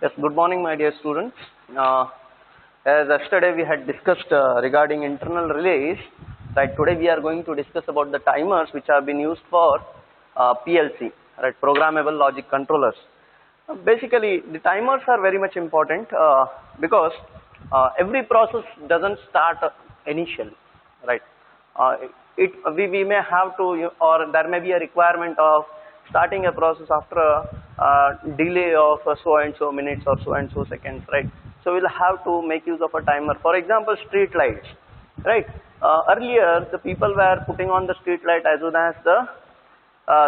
Yes, good morning, my dear students. As yesterday we had discussed regarding internal relays, right? Today we are going to discuss about the timers which have been used for PLC, right? Programmable logic controllers. Basically, the timers are very much important because every process doesn't start initially, right? We may have to, or there may be a requirement of starting a process after a delay of so and so minutes or so and so seconds, right? So we'll have to make use of a timer. For example, street lights, right? Earlier the people were putting on the street light as soon as the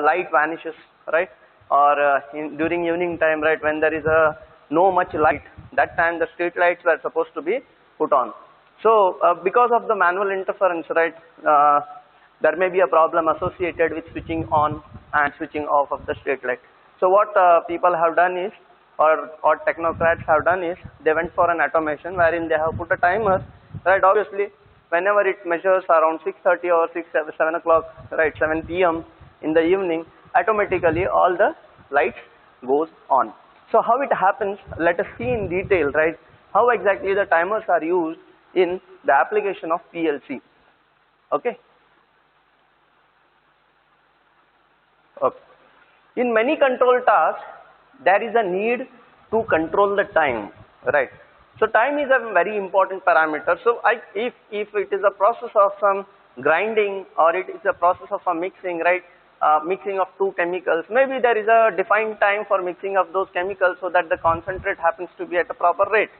light vanishes, right? Or during evening time, right, when there is no much light, that time the street lights were supposed to be put on. So because of the manual interference, right, there may be a problem associated with switching on and switching off of the street light. So what people have done is, or technocrats have done is, they went for an automation wherein they have put a timer, right? Obviously, whenever it measures around 6:30 or 7 o'clock, right, 7 p.m. in the evening, automatically all the lights goes on. So how it happens, let us see in detail, right, how exactly the timers are used in the application of PLC. Okay. Okay. In many control tasks, there is a need to control the time, right? So time is a very important parameter. So if it is a process of some grinding or it is a process of a mixing, right? Mixing of two chemicals, maybe there is a defined time for mixing of those chemicals so that the concentrate happens to be at a proper rate.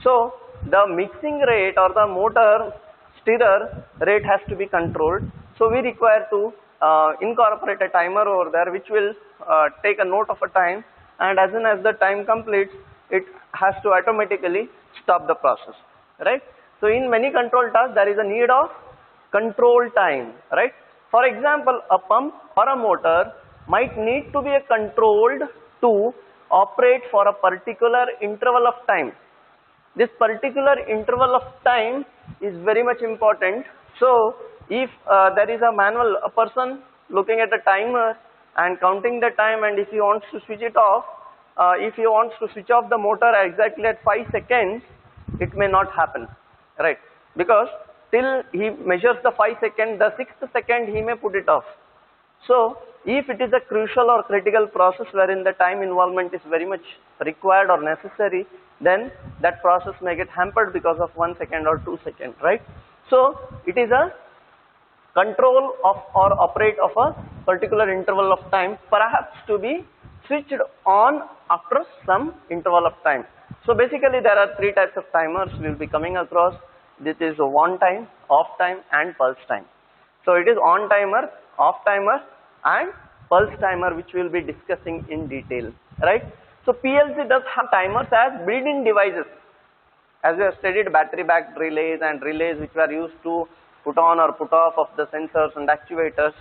So the mixing rate or the motor stirrer rate has to be controlled. So we require to incorporate a timer over there which will take a note of a time, and as soon as the time completes, it has to automatically stop the process, right? So in many control tasks there is a need of control time, right? For example, a pump or a motor might need to be controlled to operate for a particular interval of time. This particular interval of time is very much important. So if there is a person looking at a timer and counting the time, and if he wants to switch it off, if he wants to switch off the motor exactly at 5 seconds, it may not happen, right? Because till he measures the 5 seconds, the 6th second he may put it off. So if it is a crucial or critical process wherein the time involvement is very much required or necessary, then that process may get hampered because of 1 second or 2 seconds, right? So it is a control of or operate of a particular interval of time, perhaps to be switched on after some interval of time. So basically there are three types of timers we will be coming across. This is on time, off time and pulse time. So it is on timer, off timer and pulse timer which we will be discussing in detail, right? So PLC does have timers as built-in devices. As we have studied, battery backed relays and relays which were used to put on or put off of the sensors and actuators.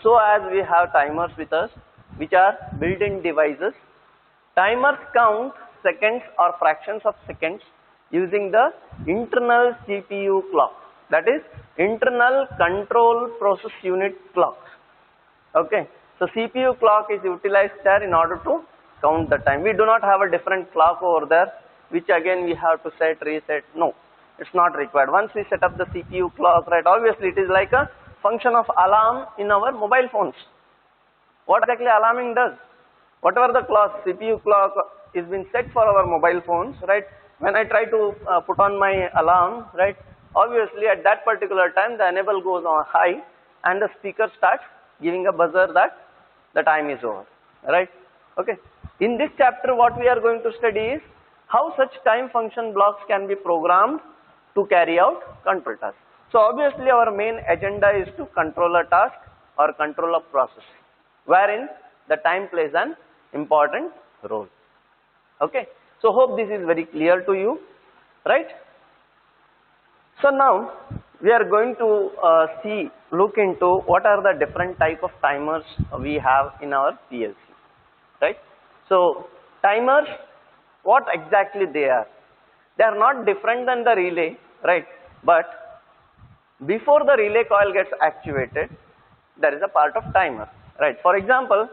So as we have timers with us which are built-in devices. Timers count seconds or fractions of seconds using the internal CPU clock, that is internal control process unit clock. Okay, so CPU clock is utilized there in order to count the time. We do not have a different clock over there which again we have to set, reset. No, it's not required. Once we set up the CPU clock, right, obviously it is like a function of alarm in our mobile phones. What exactly alarming does? Whatever the clock, CPU clock is been set for our mobile phones, right? When I try to put on my alarm, right, obviously at that particular time the enable goes on high and the speaker starts giving a buzzer that the time is over, right? Okay. In this chapter what we are going to study is how such time function blocks can be programmed to carry out control tasks. So obviously our main agenda is to control a task or control a process wherein the time plays an important role. Okay. So hope this is very clear to you, right? So now we are going to look into what are the different type of timers we have in our PLC, right? So timers, what exactly they are? They are not different than the relay, right? But before the relay coil gets actuated, there is a part of timer, right? For example,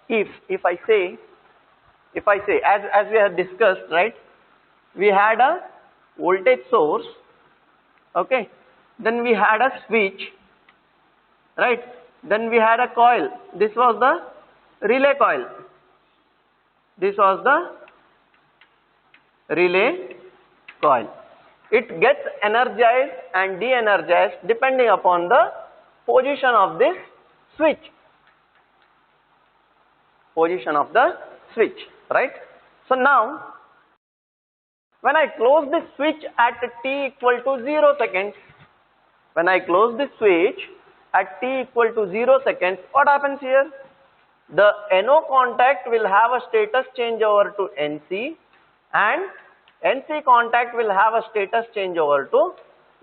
if I say if I say, as we have discussed, right, we had a voltage source, okay, then we had a switch, right, then we had a coil. This was the relay coil. This was the relay coil. It gets energized and de-energized depending upon the position of this switch. Position of the switch, right? So now, when I close this switch at t equal to 0 seconds, when I close this switch at t equal to 0 seconds, what happens here? The NO contact will have a status change over to NC, and NC contact will have a status change over to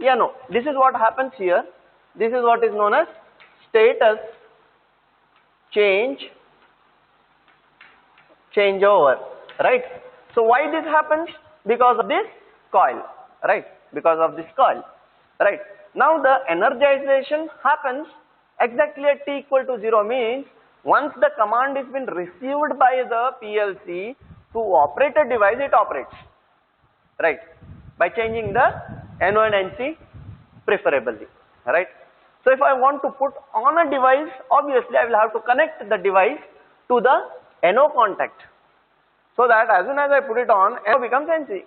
NO. This is what happens here. This is what is known as status changeover, right? So why this happens? Because of this coil, right? Because of this coil, right? Now the energization happens exactly at t equal to 0, means once the command is been received by the PLC to operate a device, it operates, right? By changing the NO and NC preferably, right? So if I want to put on a device, obviously I will have to connect the device to the NO contact, so that as soon as I put it on, NO becomes NC.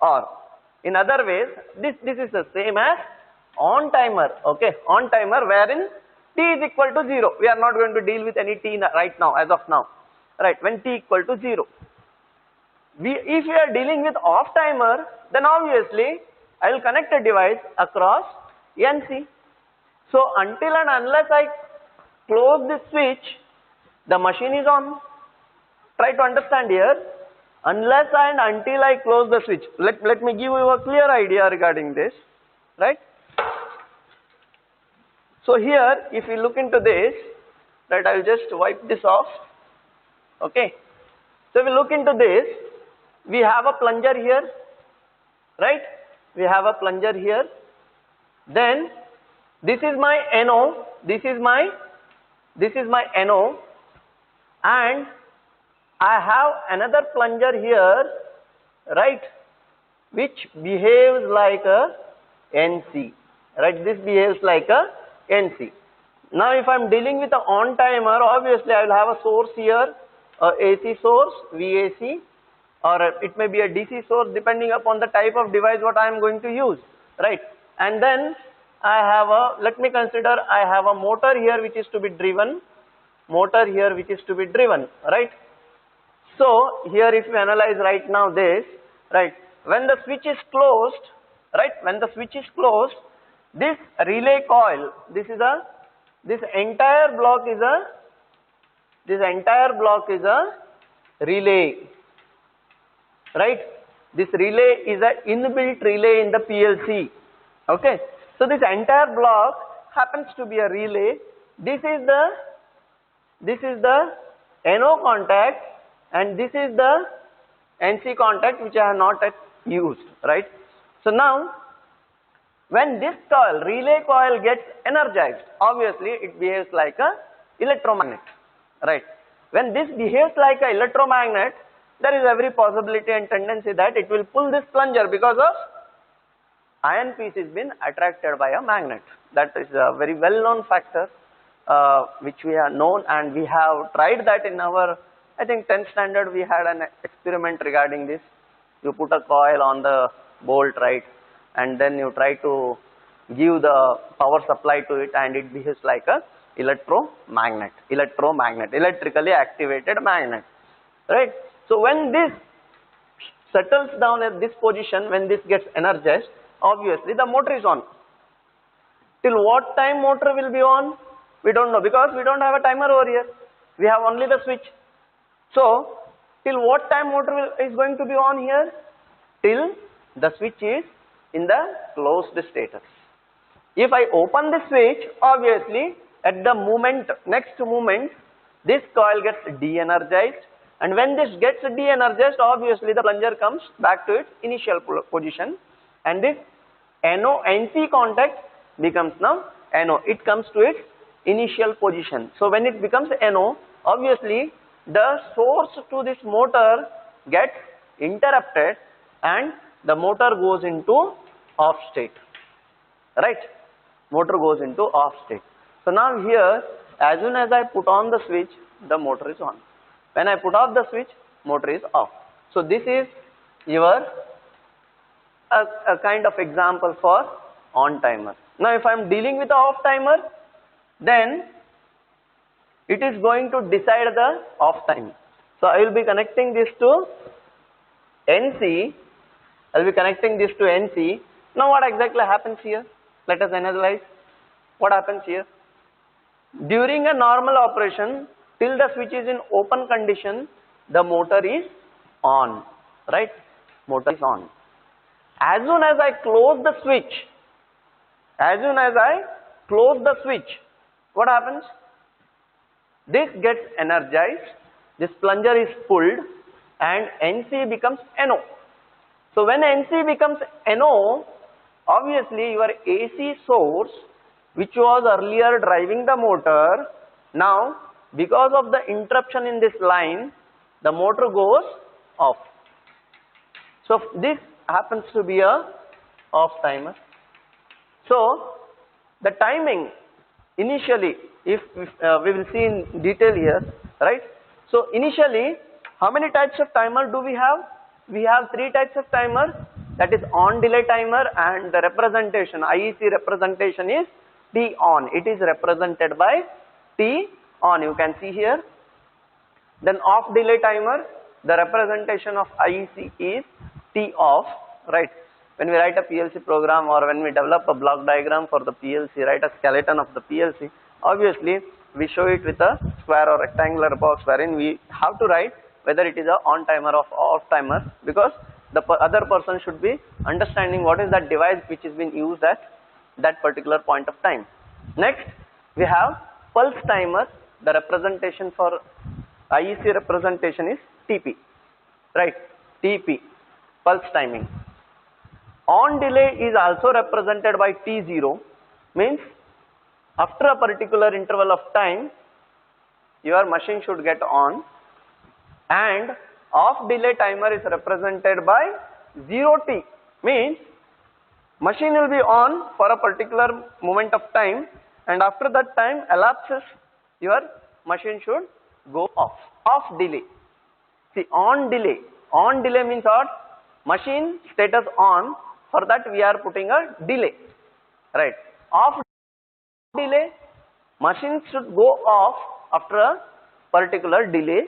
Or in other ways, this is the same as on timer, okay, on timer, wherein t is equal to 0. We are not going to deal with any t right now, as of now, right? When t equal to 0, if we are dealing with off timer, then obviously I will connect a device across NC. So until and unless I close this switch, the machine is on. Try to understand here. Unless and until I close the switch. Let me give you a clear idea regarding this, right? So here, if you look into this, right, I will just wipe this off, okay. So if you look into this, we have a plunger here, right? We have a plunger here. Then this is my NO, this is my NO, and I have another plunger here, right, which behaves like a NC, right? This behaves like a NC. Now if I am dealing with an on timer, obviously I will have a source here, a AC source, VAC, or it may be a DC source depending upon the type of device what I am going to use, right? And then I have a, let me consider I have a motor here which is to be driven, motor here which is to be driven, right? So here if you analyze right now this, right, when the switch is closed, right, when the switch is closed, this relay coil, this entire block is a relay, right? This relay is an inbuilt relay in the PLC, okay. So this entire block happens to be a relay. This is the NO contact, and this is the NC contact which I have not yet used, right? So now when this coil, relay coil, gets energized, obviously it behaves like a electromagnet, right? When this behaves like a electromagnet, there is every possibility and tendency that it will pull this plunger because of iron piece is been attracted by a magnet. That is a very well known factor which we have known, and we have tried that in our, I think 10th standard we had an experiment regarding this. You put a coil on the bolt, right, and then you try to give the power supply to it, and it behaves like a electromagnet, electrically activated magnet, right? So when this settles down at this position, when this gets energized, obviously the motor is on. Till what time motor will be on? We don't know, because we don't have a timer over here. We have only the switch. So till what time motor is going to be on here? Till the switch is in the closed status. If I open the switch, obviously at the moment, next moment, this coil gets de-energized, and when this gets de-energized, obviously the plunger comes back to its initial position, and this NO-NC contact becomes now NO. It comes to its initial position. So when it becomes NO, obviously the source to this motor gets interrupted and the motor goes into off state, right? Motor goes into off state. So now here, as soon as I put on the switch, the motor is on. When I put off the switch, motor is off. So this is your a kind of example for on timer. Now if I am dealing with the off timer, then it is going to decide the off time. So I will be connecting this to NC. I will be connecting this to NC. Now what exactly happens here? Let us analyze. What happens here? During a normal operation, till the switch is in open condition, the motor is on, right? Motor is on. As soon as I close the switch, what happens? This gets energized, this plunger is pulled and NC becomes NO. So when NC becomes NO, obviously your AC source, which was earlier driving the motor, now because of the interruption in this line, the motor goes off. So this happens to be a off timer. So the timing initially, if we will see in detail here, right? So initially, how many types of timer do we have? We have 3 types of timer, that is on delay timer, and the representation, IEC representation is T on. It is represented by T on, you can see here. Then off delay timer, the representation of IEC is T off, right? When we write a PLC program or when we develop a block diagram for the PLC, write a skeleton of the PLC, obviously we show it with a square or rectangular box wherein we have to write whether it is a on timer or off timer, because the other person should be understanding what is that device which is being used at that particular point of time. Next, we have pulse timer. The representation for IEC representation is TP, right? TP, pulse timing. On delay is also represented by T0, means after a particular interval of time, your machine should get on, and off delay timer is represented by 0T, means machine will be on for a particular moment of time, and after that time elapses, your machine should go off. Off delay. See, on delay means what? Machine status on, for that we are putting a delay, right? Off delay, machine should go off after a particular delay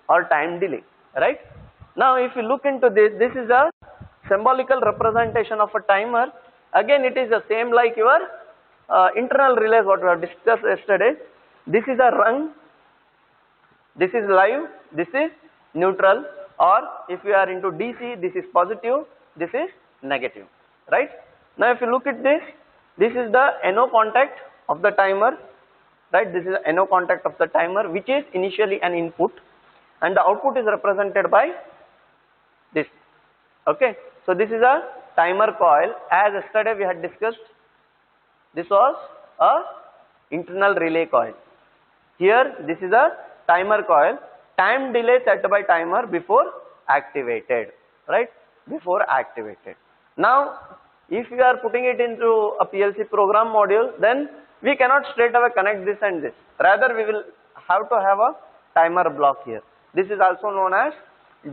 or time delay, right? Now if you look into this, this is a symbolical representation of a timer. Again it is the same like your internal relays what we have discussed yesterday. This is a rung, this is live, this is neutral, or if you are into DC, this is positive, this is negative, right? Now if you look at this, this is the NO contact of the timer, right? This is the NO contact of the timer, which is initially an input, and the output is represented by this, okay? So this is a timer coil. As yesterday we had discussed, this was a internal relay coil. Here this is a timer coil, time delay set by timer before activated, right? Before activated. Now if you are putting it into a PLC program module, then we cannot straight away connect this and this. Rather we will have to have a timer block here. This is also known as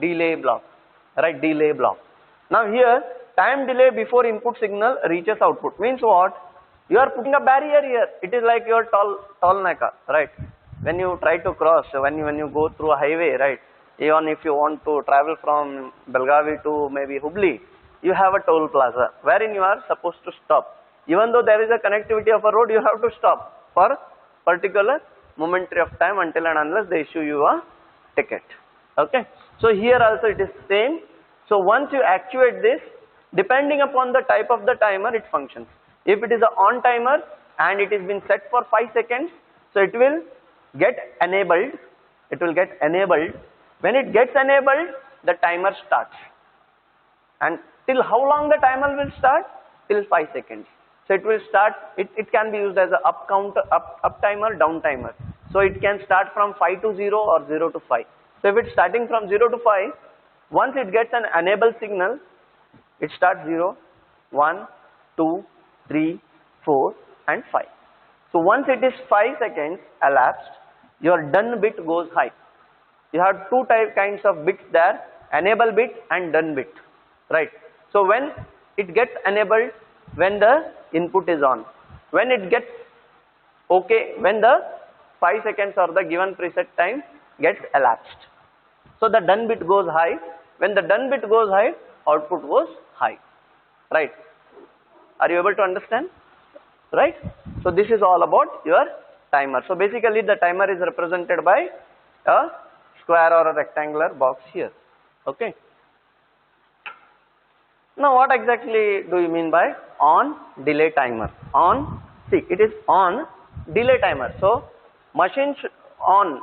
delay block, right? Delay block. Now here time delay before input signal reaches output means what? You are putting a barrier here. It is like your toll naka, right? When you try to cross, when you go through a highway, right? Even if you want to travel from Belgavi to maybe Hubli, you have a toll plaza wherein you are supposed to stop. Even though there is a connectivity of a road, you have to stop for particular momentary of time until and unless they issue you a ticket. Okay. So here also it is same. So once you actuate this, depending upon the type of the timer, it functions. If it is an on timer and it is been set for 5 seconds, so it will get enabled. It will get enabled. When it gets enabled, the timer starts. And till how long the timer will start? Till 5 seconds. So it will start, it can be used as a up timer, down timer. So it can start from 5 to 0 or 0 to 5. So if it's starting from 0 to 5, once it gets an enable signal, it starts 0, 1, 2, 3, 4 and 5. So once it is 5 seconds elapsed, your done bit goes high. You have two kinds of bits there, enable bit and done bit, right? So when it gets enabled, when the input is on. When it gets okay, when the 5 seconds or the given preset time gets elapsed. So the done bit goes high. When the done bit goes high, output goes high, right? Are you able to understand? Right? So this is all about your timer. So basically the timer is represented by a square or a rectangular box here. Okay. Now what exactly do you mean by on delay timer? On, see, it is on delay timer. So machine on,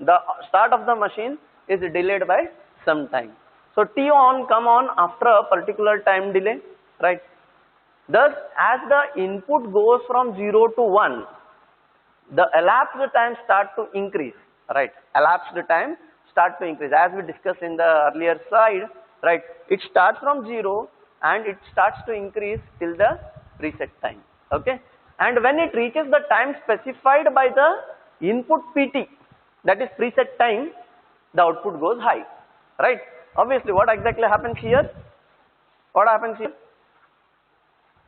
the start of the machine is delayed by some time. So T on come on after a particular time delay, right? Thus, as the input goes from 0 to 1, the elapsed time start to increase, right? Elapsed time start to increase. As we discussed in the earlier slide, right? It starts from 0 and it starts to increase till the preset time, okay? And when it reaches the time specified by the input PT, that is preset time, the output goes high, right? Obviously, what exactly happens here? What happens here?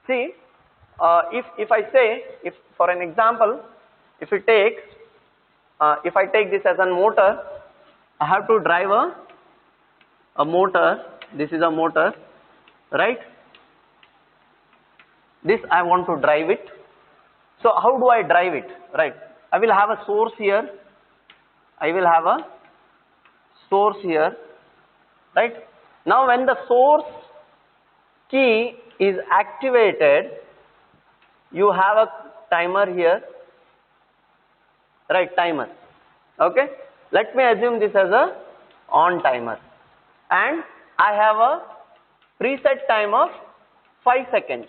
See, if I say, if for an example, if I take this as a motor, I have to drive a motor. This is a motor, right? This I want to drive it. So how do I drive it, right? I will have a source here. I will have a source here, right? Now when the source key is activated, you have a timer here, right? Timer, okay? Let me assume this as a on timer and I have a preset time of 5 seconds,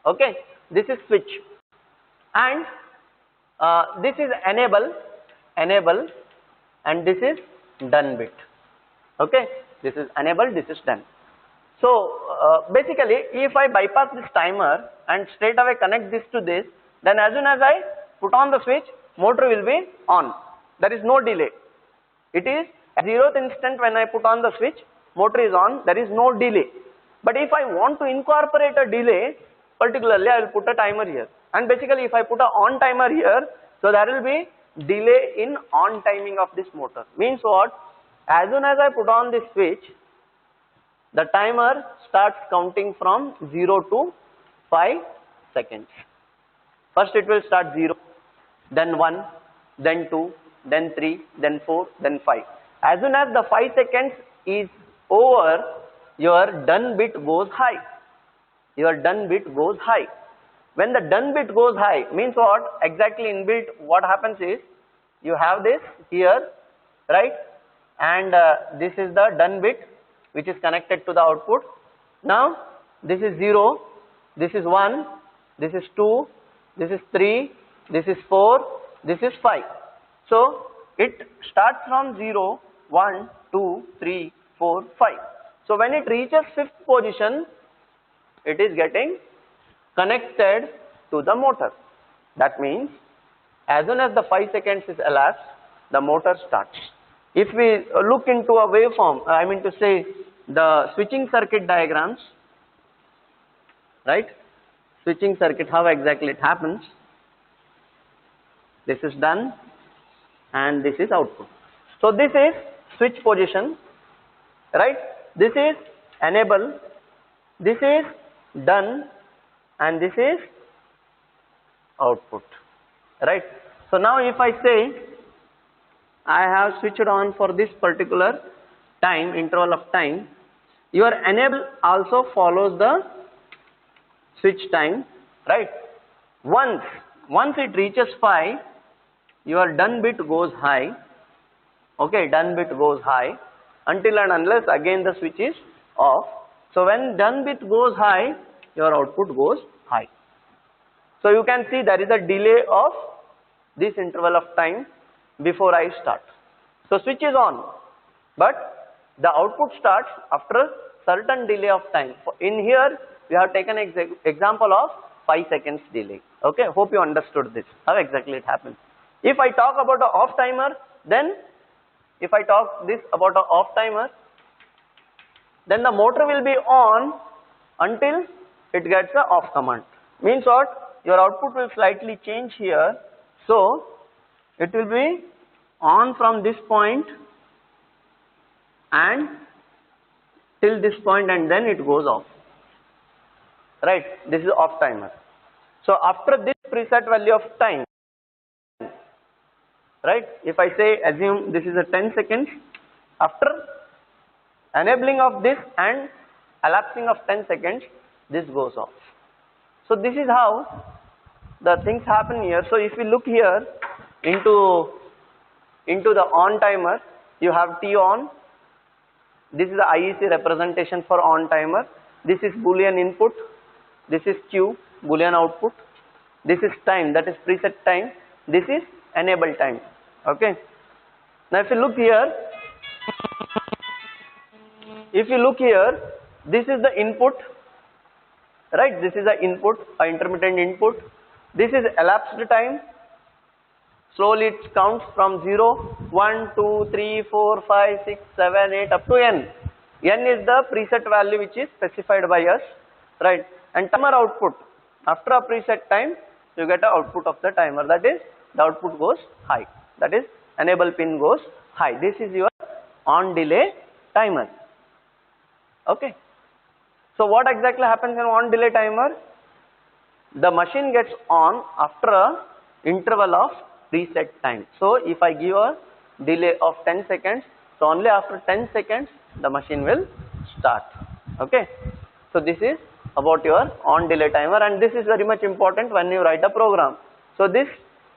okay? This is switch and this is enable and this is done bit, okay? This is enable, this is done. So basically if I bypass this timer and straight away connect this to this, then as soon as I put on the switch, motor will be on. There is no delay. It is at 0th instant when I put on the switch, motor is on, there is no delay. But if I want to incorporate a delay, particularly I will put a timer here. And basically if I put a on timer here, so there will be delay in on timing of this motor. Means what? As soon as I put on this switch, the timer starts counting from 0 to 5 seconds. First it will start 0, then 1, then 2, then 3, then 4, then 5. As soon as the 5 seconds is over, your done bit goes high. Your done bit goes high. When the done bit goes high, means what? Exactly inbuilt, what happens is, you have this here, right? And this is the done bit which is connected to the output. Now this is 0, this is 1, this is 2, this is 3, this is 4, this is 5. So it starts from 0, 1, 2, 3, 4, 5. So when it reaches 5th position, it is getting connected to the motor. That means as soon as the 5 seconds is elapsed, the motor starts. If we look into a waveform, I mean to say the switching circuit diagrams, right? Switching circuit, how exactly it happens. This is done and this is output. So this is switch position, right? This is enable, this is done and this is output, right? So now if I say I have switched on for this particular time, interval of time, your enable also follows the switch time, right? Once it reaches 5, your done bit goes high, okay? Done bit goes high until and unless again the switch is off. So when done bit goes high, your output goes high. So you can see there is a delay of this interval of time before I start. So switch is on, but the output starts after certain delay of time. In here we have taken example of 5 seconds delay. Okay, hope you understood this, how exactly it happens. If I talk about a off timer, then if I talk this about a off timer, then the motor will be on until it gets a off command. Means what? Your output will slightly change here. So it will be on from this point and till this point, and then it goes off. Right? This is off timer. So after this preset value of time, right? If I say, assume this is a 10 seconds, after enabling of this and elapsing of 10 seconds, this goes off. So this is how the things happen here. So if we look here into the on timer, you have T on. This is the IEC representation for on timer. This is Boolean input. This is Q, Boolean output. This is time, that is preset time. This is enable time. Okay. Now if you look here, this is the input, right? This is the input, intermittent input. This is elapsed time. Slowly it counts from 0, 1, 2, 3, 4, 5, 6, 7, 8 up to n. N is the preset value which is specified by us, right? And timer output, after a preset time, you get an output of the timer, that is the output goes high, that is enable pin goes high. This is your on delay timer. Okay. So what exactly happens in on delay timer? The machine gets on after a interval of preset time. So if I give a delay of 10 seconds, so only after 10 seconds the machine will start. Okay. So this is about your on delay timer, and this is very much important when you write a program. So this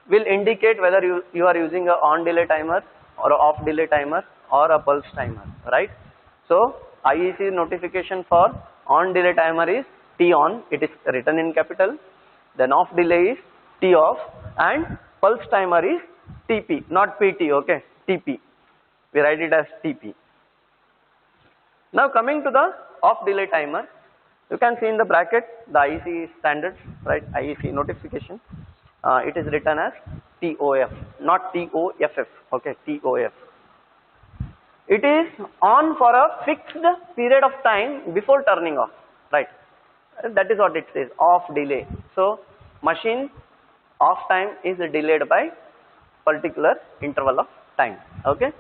will indicate whether you are using a on delay timer or a off delay timer or a pulse timer, right? So IEC notification for on delay timer is T on, it is written in capital. Then off delay is T off, and pulse timer is TP, not PT, okay, TP. We write it as TP. Now coming to the off delay timer, you can see in the bracket the IEC standards, right? IEC notification. It is written as TOF, not TOFF, okay, TOF. It is on for a fixed period of time before turning off, right? That is what it says, off delay. So machine off time is delayed by particular interval of time. Okay.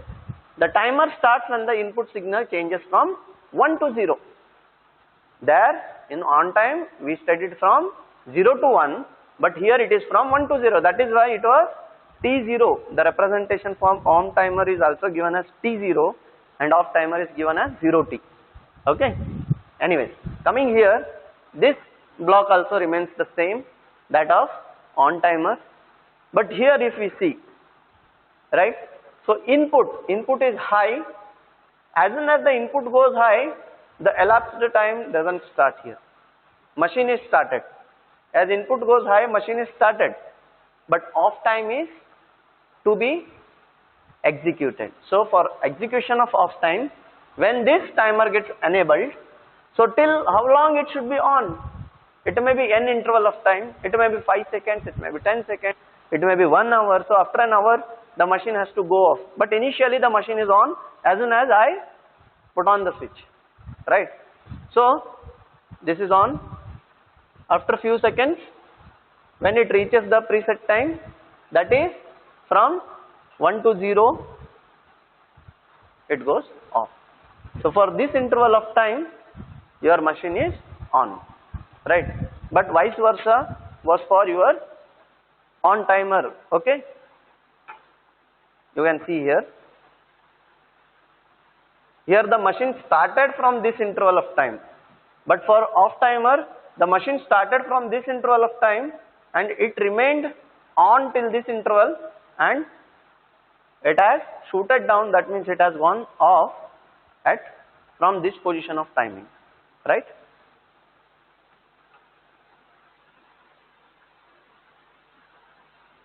The timer starts when the input signal changes from 1 to 0. There in on time we studied from 0 to 1, but here it is from 1 to 0. That is why it was T0. The representation from on timer is also given as T0 and off timer is given as 0T. Okay. Anyways, coming here, this block also remains the same, that of on timer. But here if we see, right, so input is high. As soon as the input goes high, the elapsed time doesn't start here. Machine is started. As input goes high, machine is started. But off time is to be executed. So for execution of off time, when this timer gets enabled, so till how long it should be on? It may be n interval of time, it may be 5 seconds, it may be 10 seconds, it may be 1 hour. So after an hour, the machine has to go off. But initially the machine is on as soon as I put on the switch, right? So this is on. After few seconds, when it reaches the preset time, that is from 1 to 0, it goes off. So for this interval of time, your machine is on, right? But vice versa was for your on timer. Okay, you can see here. Here the machine started from this interval of time, but for off timer, the machine started from this interval of time and it remained on till this interval, and it has shooted down. That means it has gone off at from this position of timing, right?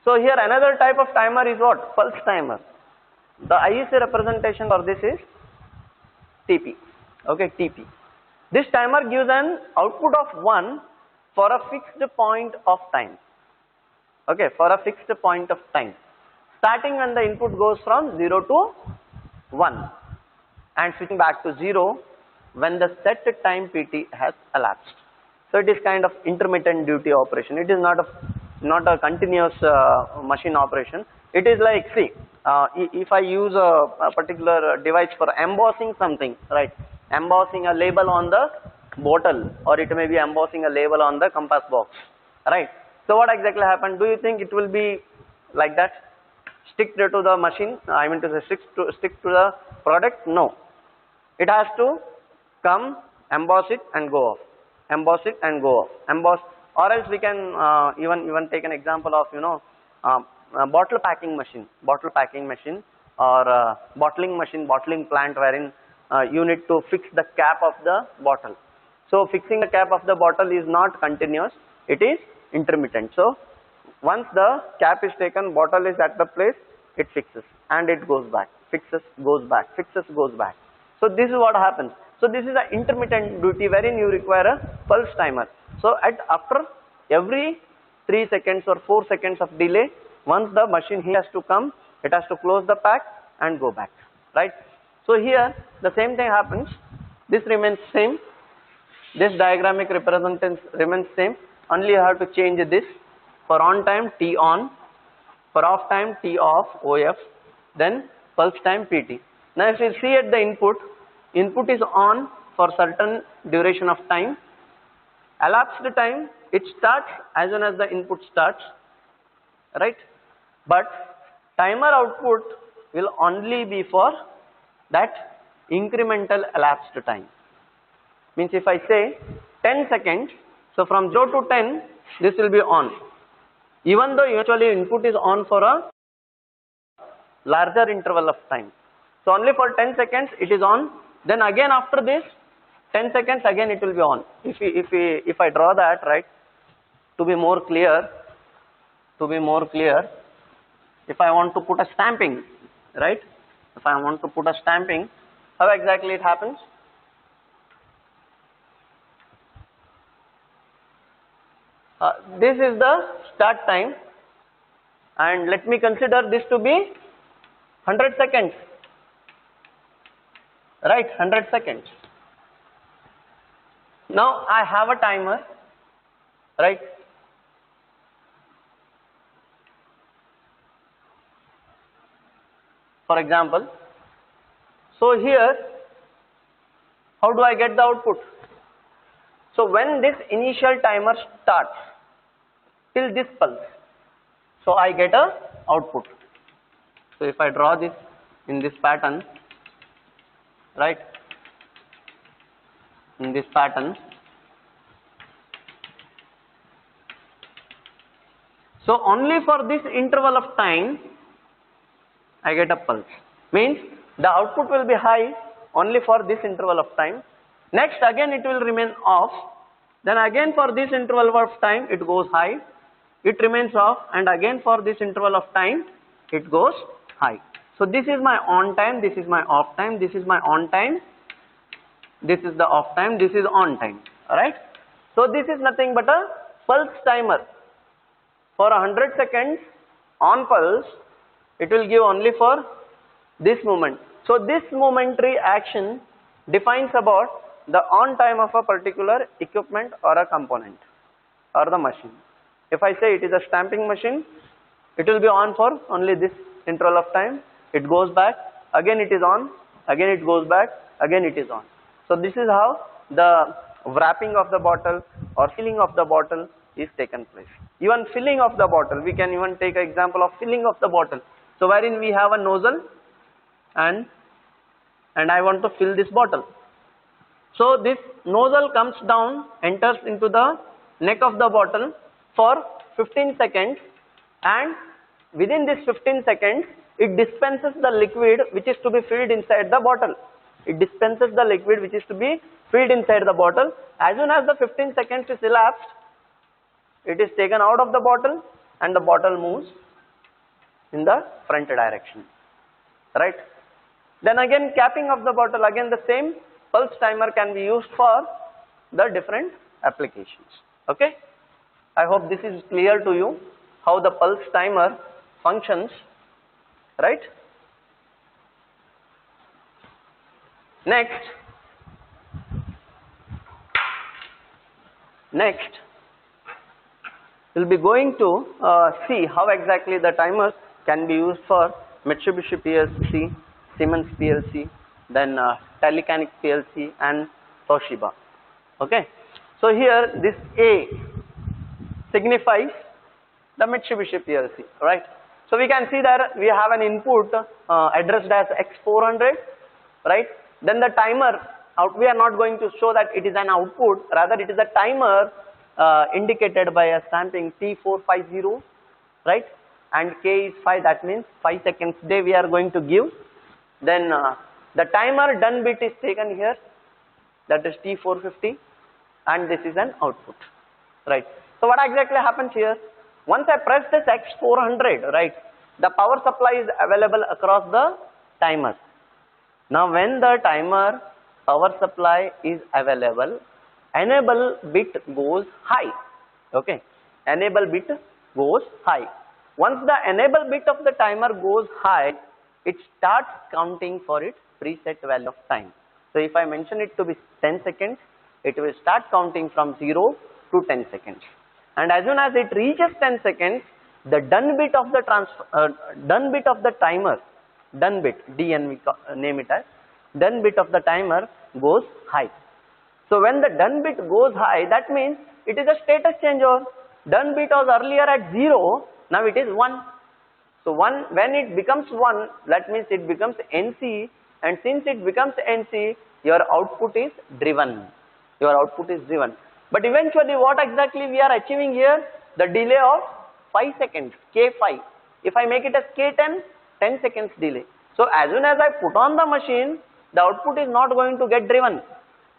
So here another type of timer is what? Pulse timer. The IEC representation for this is TP. Okay, TP. This timer gives an output of 1 for a fixed point of time. Okay, for a fixed point of time. Starting when the input goes from 0 to 1 and switching back to 0 when the set time PT has elapsed. So it is kind of intermittent duty operation. It is not a continuous machine operation. It is like, see, if I use a particular device for embossing something, right? Embossing a label on the bottle, or it may be embossing a label on the compass box, right? So what exactly happened? Do you think it will be like that? Stick to the machine, I mean to say stick to the product? No. It has to come, emboss it and go off. Emboss it and go off. Emboss, or else we can even take an example of, you know, bottle packing machine or bottling machine, bottling plant, wherein you need to fix the cap of the bottle. So fixing the cap of the bottle is not continuous, it is intermittent. So once the cap is taken, bottle is at the place, it fixes and it goes back, fixes, goes back, fixes, goes back. So this is what happens. So this is an intermittent duty wherein you require a pulse timer. So after every 3 seconds or 4 seconds of delay, once the machine has to come, it has to close the pack and go back, right? So here the same thing happens. This remains same. This diagrammatic representation remains same. Only you have to change this. For on time, T on. For off time, T off, OF. Then pulse time, PT. Now if you see at the input is on for certain duration of time. Elapsed time, it starts as soon as the input starts, right? But timer output will only be for that incremental elapsed time. Means if I say 10 seconds, so from 0 to 10, this will be on. Even though usually input is on for a larger interval of time. So only for 10 seconds it is on. Then again after this 10 seconds again it will be on. If I draw that, right, to be more clear, if I want to put a stamping, right, if I want to put a stamping, how exactly it happens? This is the start time, and let me consider this to be 100 seconds, right, 100 seconds. Now I have a timer, right? For example, so here, how do I get the output? So when this initial timer starts till this pulse, so I get a output. So if I draw this in this pattern, right, in this pattern, so only for this interval of time I get a pulse. Means the output will be high only for this interval of time. Next again it will remain off. Then again for this interval of time it goes high. It remains off, and again for this interval of time it goes high. So this is my on time, this is my off time, this is my on time, this is the off time, this is on time. Alright. So this is nothing but a pulse timer. For 100 seconds on pulse, it will give only for this moment. So this momentary action defines about the on time of a particular equipment or a component or the machine. If I say it is a stamping machine, it will be on for only this interval of time. It goes back, again it is on, again it goes back, again it is on. So this is how the wrapping of the bottle or filling of the bottle is taken place. Even filling of the bottle, we can even take an example of filling of the bottle. So wherein we have a nozzle and I want to fill this bottle. So this nozzle comes down, enters into the neck of the bottle for 15 seconds, and within this 15 seconds it dispenses the liquid which is to be filled inside the bottle. It dispenses the liquid which is to be filled inside the bottle. As soon as the 15 seconds is elapsed, it is taken out of the bottle and the bottle moves in the front direction, right? Then again capping of the bottle, again the same pulse timer can be used for the different applications. Okay, I hope this is clear to you how the pulse timer functions, right? Next we'll be going to see how exactly the timers can be used for Mitsubishi PLC, Siemens PLC, then Telecanic PLC and Toshiba. Okay, so here this A signifies the Mitsubishi PLC, right? So we can see that we have an input addressed as X400, right? Then the timer out, we are not going to show that it is an output, rather it is a timer indicated by a stamping T450, right? And K is 5, that means 5 seconds day we are going to give. Then the timer done bit is taken here, that is T450, and this is an output, right? So what exactly happens here? Once I press this X400, right, the power supply is available across the timer. Now when the timer power supply is available, enable bit goes high. Okay, enable bit goes high. Once the enable bit of the timer goes high, it starts counting for its preset value of time. So if I mention it to be 10 seconds, it will start counting from 0 to 10 seconds. And as soon as it reaches 10 seconds, the done bit of the timer, done bit, DN we name it as, done bit of the timer goes high. So when the done bit goes high, that means it is a status change over. Done bit was earlier at 0, now it is 1. So when it becomes 1, that means it becomes NC, and since it becomes NC, your output is driven. Your output is driven. But eventually what exactly we are achieving here? The delay of 5 seconds, K5. If I make it as K10, 10 seconds delay. So as soon as I put on the machine, the output is not going to get driven.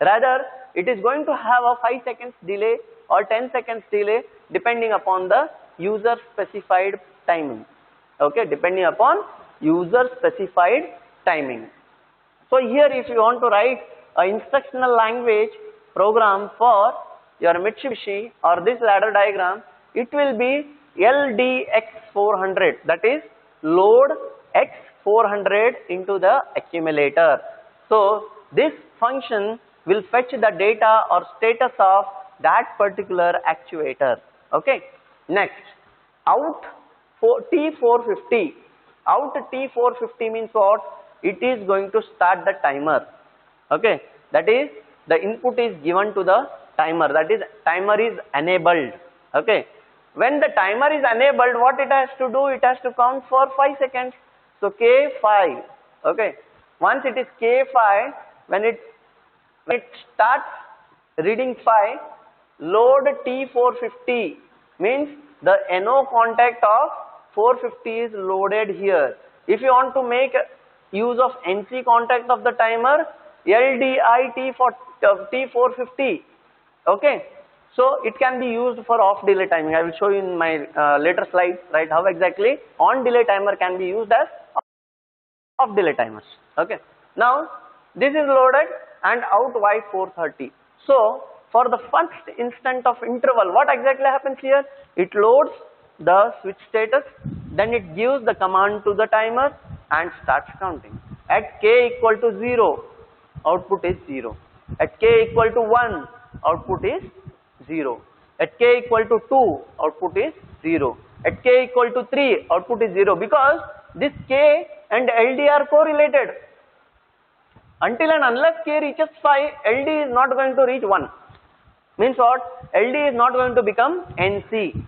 Rather, it is going to have a 5 seconds delay or 10 seconds delay depending upon the user specified timing. Okay, depending upon user specified timing. So here if you want to write an instructional language program for your Mitsubishi or this ladder diagram, it will be LDX400, that is load X400 into the accumulator. So this function will fetch the data or status of that particular actuator. Okay. Next, out for T450. Out T450 means what? It is going to start the timer. Okay. That is, the input is given to the timer. That is, timer is enabled. Okay. When the timer is enabled, what it has to do? It has to count for 5 seconds. So K5. Okay. Once it is K5, when it starts reading 5, load T450 means the NO contact of 450 is loaded here. If you want to make use of NC contact of the timer, LDI T450. Okay. So it can be used for off delay timing. I will show you in my later slides, right, how exactly on delay timer can be used as off delay timers. Okay. Now this is loaded and out Y430. So for the first instant of interval, what exactly happens here? It loads the switch status, then it gives the command to the timer and starts counting. At K equal to 0, output is 0. At K equal to 1, output is 0. At K equal to 2, output is 0. At K equal to 3, output is 0, because this K and LD are correlated. Until and unless K reaches 5, LD is not going to reach 1. Means what? LD is not going to become NC.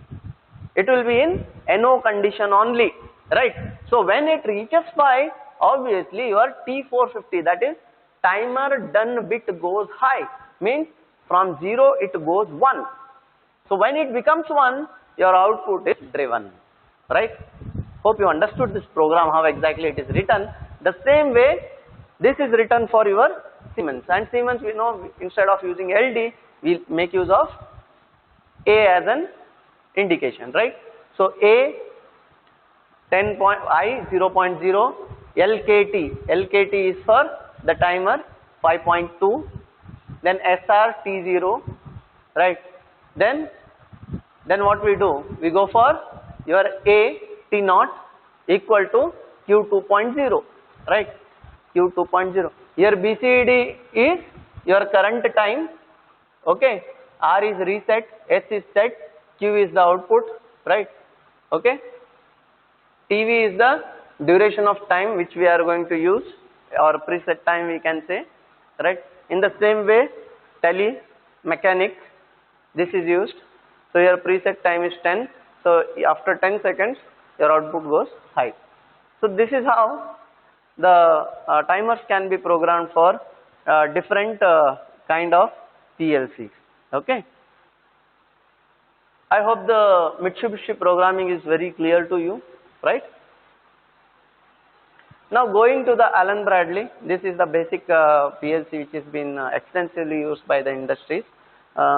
It will be in NO condition only, right? So when it reaches 5, obviously your T450, that is timer done bit goes high, means from 0 it goes 1. So when it becomes 1, your output is driven, right? Hope you understood this program, how exactly it is written. The same way this is written for your Siemens, and Siemens, we know, instead of using LD, we make use of A as an indication, right? So A 10 point I 0.0, LKT is for the timer 5.2, then SR T0, right? Then what we do? We go for your A T0 equal to Q 2.0, right? Q 2.0. Here BCD is your current time, okay? R is reset, S is set, Q is the output, right? Okay? TV is the duration of time which we are going to use, or preset time we can say, right? In the same way, tele, mechanics, this is used. So your preset time is 10. So after 10 seconds, your output goes high. So this is how the timers can be programmed for different kind of PLCs. Okay. I hope the Mitsubishi programming is very clear to you, right? Now going to the Allen Bradley, this is the basic PLC which has been extensively used by the industries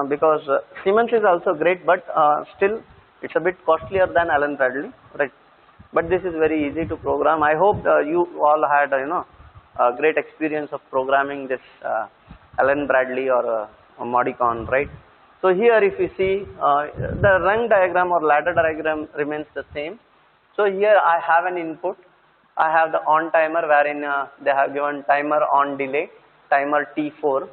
because Siemens is also great, but still it's a bit costlier than Allen Bradley, right? But this is very easy to program. I hope you all had a great experience of programming this Allen Bradley or Modicon, right? So here if you see the rung diagram or ladder diagram remains the same. So here I have an input. I have the on timer wherein they have given timer on delay, timer T4,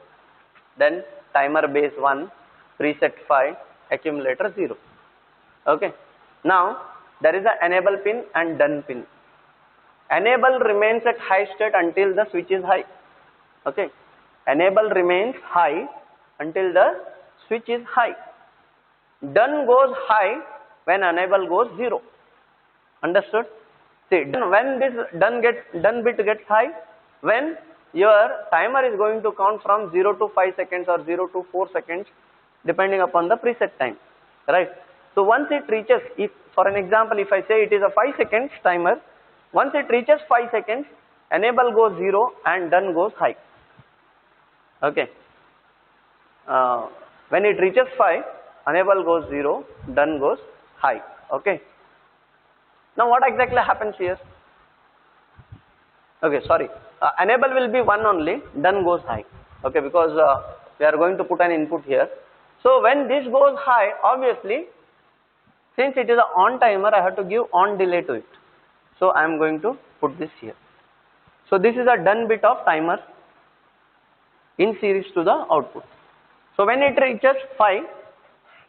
then timer base 1, preset 5, accumulator 0. Okay. Now there is an enable pin and done pin. Enable remains at high state until the switch is high. Okay. Enable remains high until the switch is high. Done goes high when enable goes 0. Understood? See, when this done bit gets high, when your timer is going to count from 0 to 5 seconds or 0 to 4 seconds depending upon the preset time, right? So once it reaches, if for an example, if I say it is a 5 seconds timer, once it reaches 5 seconds, enable goes 0 and done goes high. Okay. When it reaches 5, enable goes 0, done goes high. Okay. Now what exactly happens here? Okay, sorry. Enable will be 1 only, done goes high. Okay, because we are going to put an input here. So when this goes high, obviously, since it is an on timer, I have to give on delay to it. So I am going to put this here. So this is a done bit of timer in series to the output. So when it reaches 5,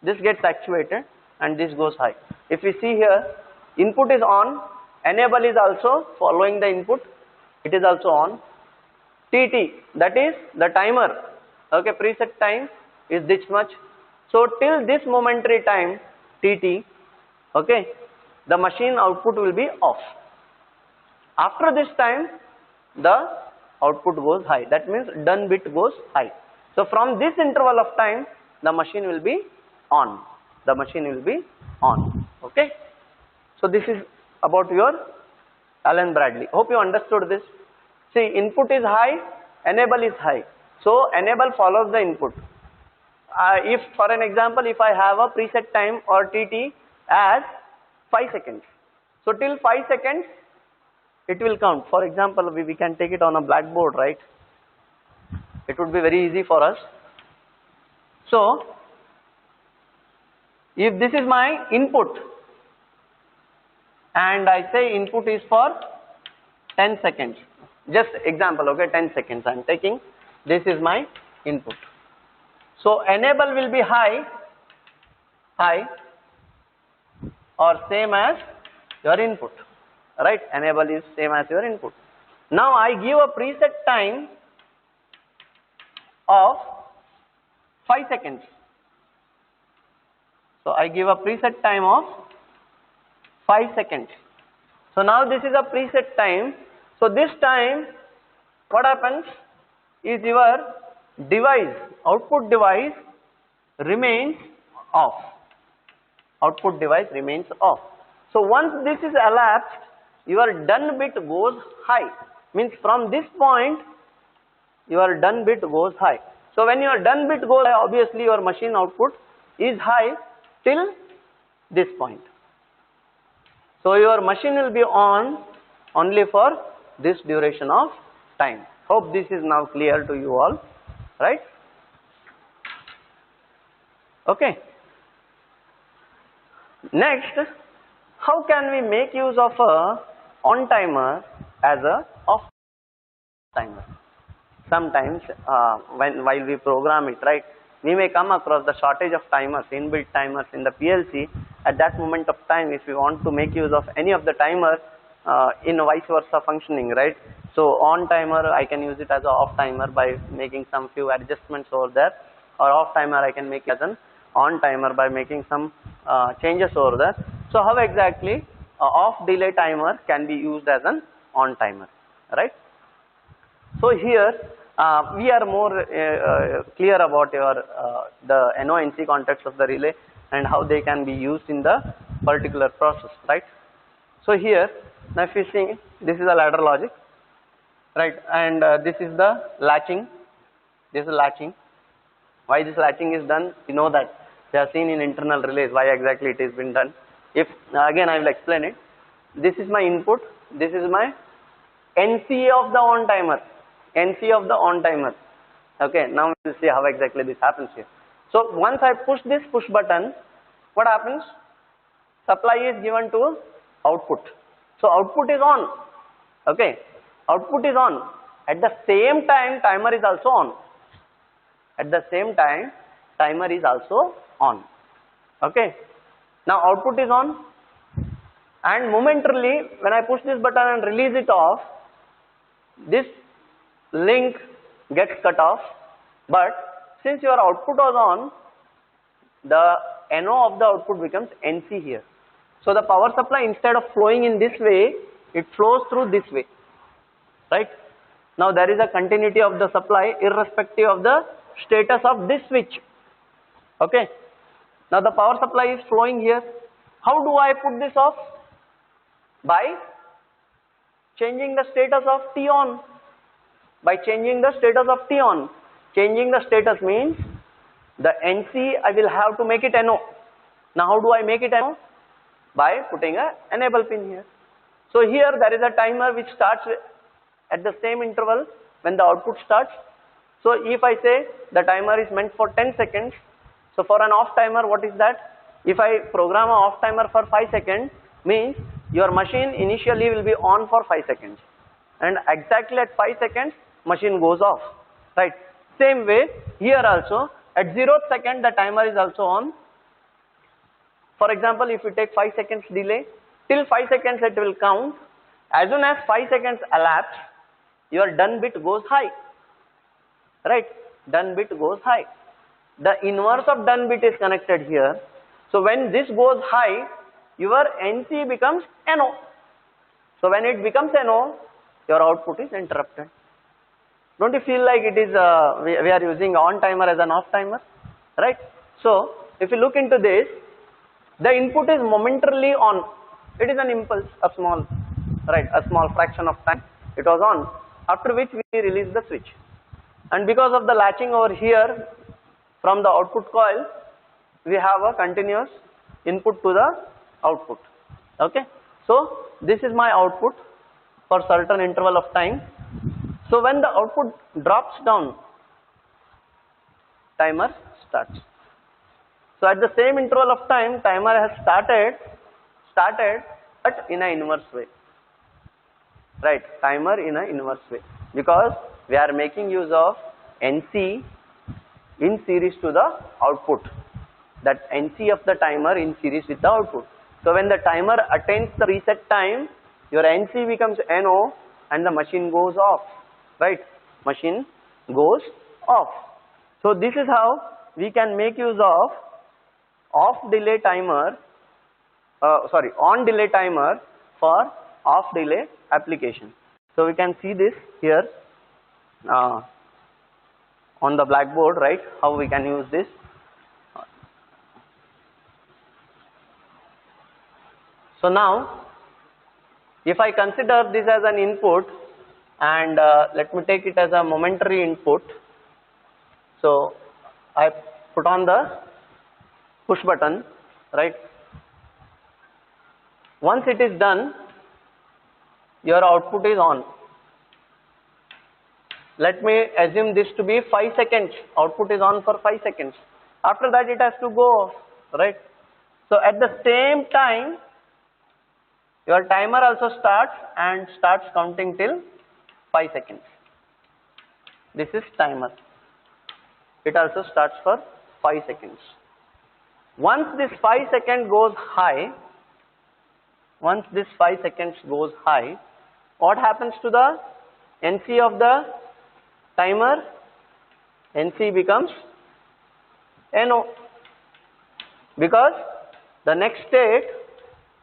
this gets actuated and this goes high. If we see here, input is on, enable is also following the input, it is also on. TT, that is the timer, okay, preset time is this much. So till this momentary time, TT, okay, the machine output will be off. After this time, the output goes high. That means done bit goes high. So from this interval of time, the machine will be on. The machine will be on. Okay. So this is about your Allen Bradley. Hope you understood this. See, input is high, enable is high. So enable follows the input. If for an example, if I have a preset time or TT as 5 seconds. So till 5 seconds, it will count. For example, we can take it on a blackboard, right? It would be very easy for us. So if this is my input and I say input is for 10 seconds, just example, okay, 10 seconds I am taking, this is my input. So enable will be high or same as your input, right? Enable is same as your input. Now I give a preset time of 5 seconds. So I give a preset time of 5 seconds. So now this is a preset time. So this time what happens is your device, output device remains off. Output device remains off. So once this is elapsed, your done bit goes high. Means from this point, your done bit goes high. So when your done bit goes high, obviously your machine output is high till this point. So your machine will be on only for this duration of time. Hope this is now clear to you all, right? Okay. Next, how can we make use of a on timer as a off timer? Sometimes while we program it, right, we may come across the shortage of timers, inbuilt timers in the PLC. At that moment of time, if we want to make use of any of the timer in vice versa functioning, right? So on timer I can use it as a off timer by making some few adjustments over there, or off timer I can make it as an on timer by making some changes over there. So how exactly off delay timer can be used as an on timer, right? So here we are more clear about your the NO-NC context of the relay and how they can be used in the particular process, right? So here, now if you see, this is a ladder logic, right, and this is the latching. This is latching. Why this latching is done? You know that we have seen in internal relays why exactly it has been done. If again I will explain it. This is my input. This is my NC of the on timer. NC of the on timer. Okay, now we will see how exactly this happens here. So once I push this push button, what happens? Supply is given to output. So output is on. Okay, output is on. At the same time, timer is also on. At the same time, timer is also on. Okay, now output is on, and momentarily when I push this button and release it off, this link gets cut off. But since your output was on, the NO of the output becomes NC here. So the power supply, instead of flowing in this way, it flows through this way, right? Now there is a continuity of the supply irrespective of the status of this switch. Okay, now the power supply is flowing here. How do I put this off? By changing the status of T on. By changing the status of T on. Changing the status means the NC I will have to make it NO. Now how do I make it NO? By putting a enable pin here. So here there is a timer which starts at the same interval when the output starts. So if I say the timer is meant for 10 seconds, so for an off timer, what is that? If I program an off timer for 5 seconds, means your machine initially will be on for 5 seconds, and exactly at 5 seconds machine goes off, right? Same way here also, at 0th second the timer is also on. For example, if you take 5 seconds delay, till 5 seconds it will count. As soon as 5 seconds elapse, your done bit goes high, right? Done bit goes high. The inverse of done bit is connected here. So when this goes high, your NC becomes NO. So when it becomes NO, your output is interrupted. Don't you feel like it is we are using on timer as an off timer, right? So if you look into this, the input is momentarily on. It is an impulse, a small, right, a small fraction of time it was on, after which we release the switch. And because of the latching over here from the output coil, we have a continuous input to the output. Okay, so this is my output for certain interval of time. So when the output drops down, timer starts. So at the same interval of time, timer has started but in an inverse way, right? Timer in an inverse way, because we are making use of NC in series to the output. That NC of the timer in series with the output. So when the timer attains the reset time, your NC becomes NO and the machine goes off, right? Machine goes off. So this is how we can make use of on delay timer for off delay application. So we can see this here on the blackboard, right? How we can use this. So now, if I consider this as an input, and let me take it as a momentary input. So I put on the push button, right? Once it is done, your output is on. Let me assume this to be 5 seconds. Output is on for 5 seconds. After that it has to go off, right? So at the same time, your timer also starts and starts counting till 5 seconds. This is timer. It also starts for 5 seconds. Once this 5 seconds goes high, what happens to the NC of the timer? NC becomes NO, because the next state,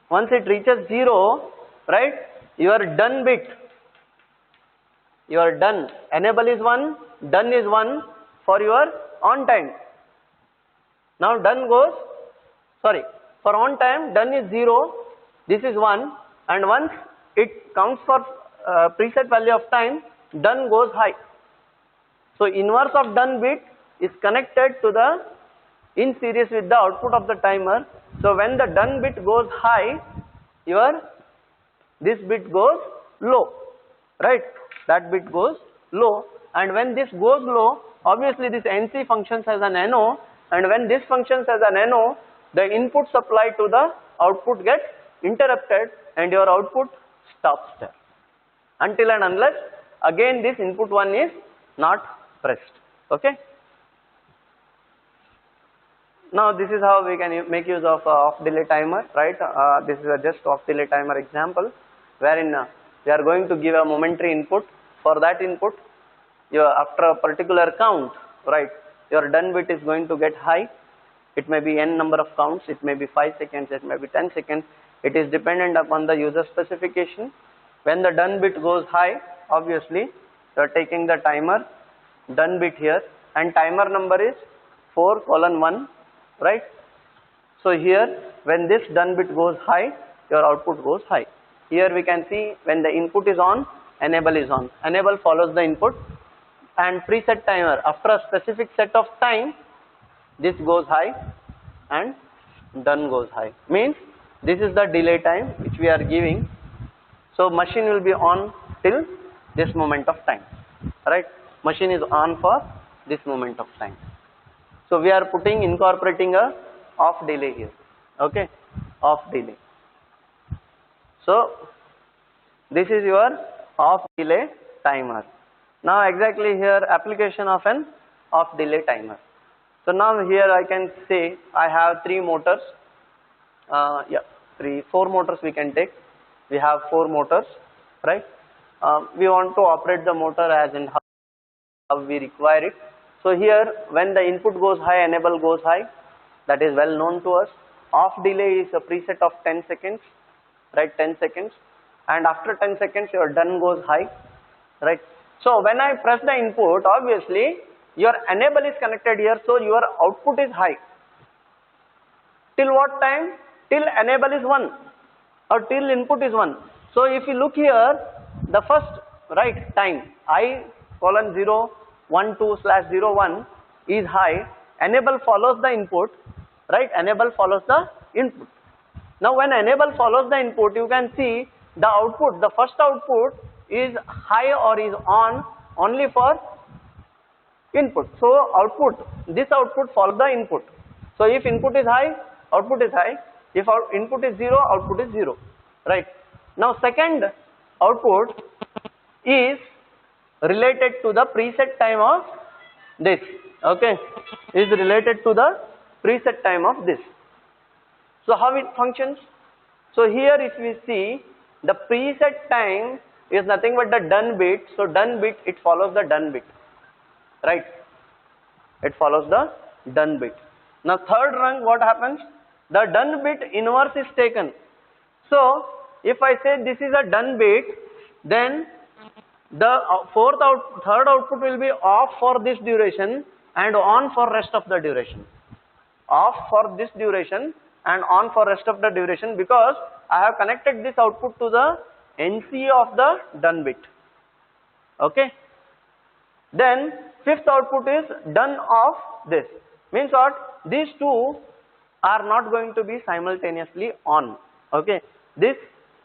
once it reaches 0, right, your done bit, your done, enable is 1, done is 1 for your on time. Now done goes, sorry, for on time, done is 0, this is 1, and once it counts for preset value of time, done goes high. So inverse of done bit is connected to the in series with the output of the timer. So when the done bit goes high, this bit goes low, right? That bit goes low, and when this goes low, obviously this NC functions as an NO, and when this functions as an NO, the input supply to the output gets interrupted and your output stops there until and unless again this input 1 is not pressed. Okay. Now this is how we can make use of off delay timer, right? This is a just off delay timer example wherein we are going to give a momentary input. For that input, after a particular count, right, your done bit is going to get high. It may be n number of counts, it may be 5 seconds, it may be 10 seconds. It is dependent upon the user specification. When the done bit goes high, obviously you are taking the timer done bit here, and timer number is 4:1, right? So here when this done bit goes high, your output goes high. Here we can see when the input is on, enable is on. Enable follows the input, and preset timer, after a specific set of time, this goes high and done goes high. Means this is the delay time which we are giving. So machine will be on till this moment of time, right? Machine is on for this moment of time. So we are incorporating a off delay here. Okay, off delay. So this is your off delay timer. Now exactly here application of an off delay timer. So now here I can say I have 3 motors. 4 motors we can take. We have 4 motors, right? We want to operate the motor as in how we require it. So here when the input goes high, enable goes high. That is well known to us. Off delay is a preset of 10 seconds, right? 10 seconds. And after 10 seconds your done goes high, right? So when I press the input, obviously your enable is connected here, so your output is high. Till what time? Till enable is 1 or till input is 1. So if you look here, the first right time I:012/01 is high. Enable follows the input, right? Enable follows the input. Now when enable follows the input, you can see the output, the first output is high or is on only for input. So this output follows the input. So if input is high, output is high. If our input is 0, output is 0, right? Now second output is related to the preset time of this, okay, is related to the preset time of this. So how it functions? So here if we see, the preset time is nothing but the done bit. So done bit, it follows the done bit, right? It follows the done bit. Now third rung, what happens? The done bit inverse is taken. So if I say this is a done bit, then the third output will be off for this duration and on for rest of the duration. Off for this duration and on for rest of the duration, because I have connected this output to the NC of the done bit. Okay. Then fifth output is done of this. Means what? These two are not going to be simultaneously on. Okay. this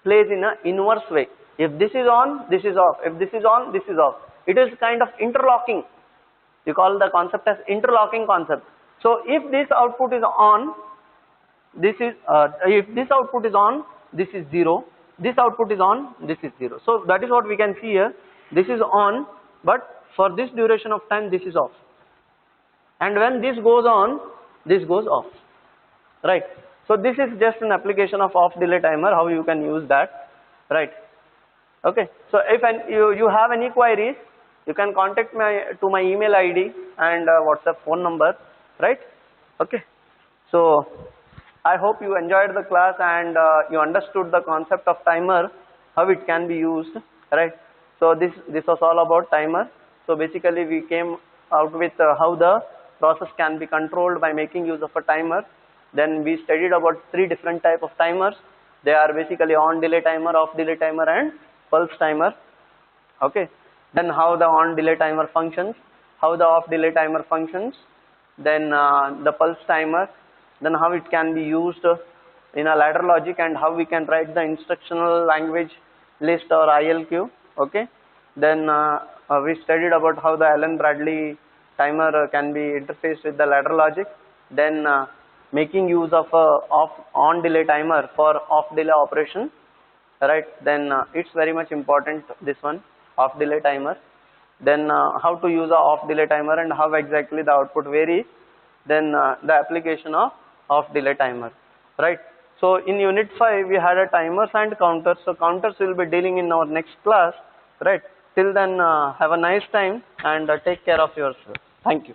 plays in a inverse way. If this is on, this is off. If this is on, this is off. It is kind of interlocking. You call the concept as interlocking concept. So if this output is on, this is if this output is on, this is 0. This output is on, this is 0. So that is what we can see here. This is on, but for this duration of time, this is off. And when this goes on, this goes off. Right. So this is just an application of off delay timer, how you can use that. Right. Okay. So if you have any queries, you can contact to my email ID and WhatsApp phone number. Right. Okay. So I hope you enjoyed the class and you understood the concept of timer, how it can be used. Right. So this was all about timer. So basically we came out with how the process can be controlled by making use of a timer. Then we studied about 3 different type of timers. They are basically on delay timer, off delay timer and pulse timer. Okay. Then how the on delay timer functions, how the off delay timer functions, then the pulse timer, then how it can be used in a ladder logic and how we can write the instructional language list or ILQ. Okay. Then we studied about how the Allen-Bradley timer can be interfaced with the ladder logic. Then making use of on delay timer for off delay operation. Right. Then it's very much important, this one, off delay timer. Then how to use a off delay timer and how exactly the output varies. Then the application of off delay timer. Right. So in unit 5 we had a timers and counters. So counters will be dealing in our next class. Right. Till then have a nice time and take care of yourself. Thank you.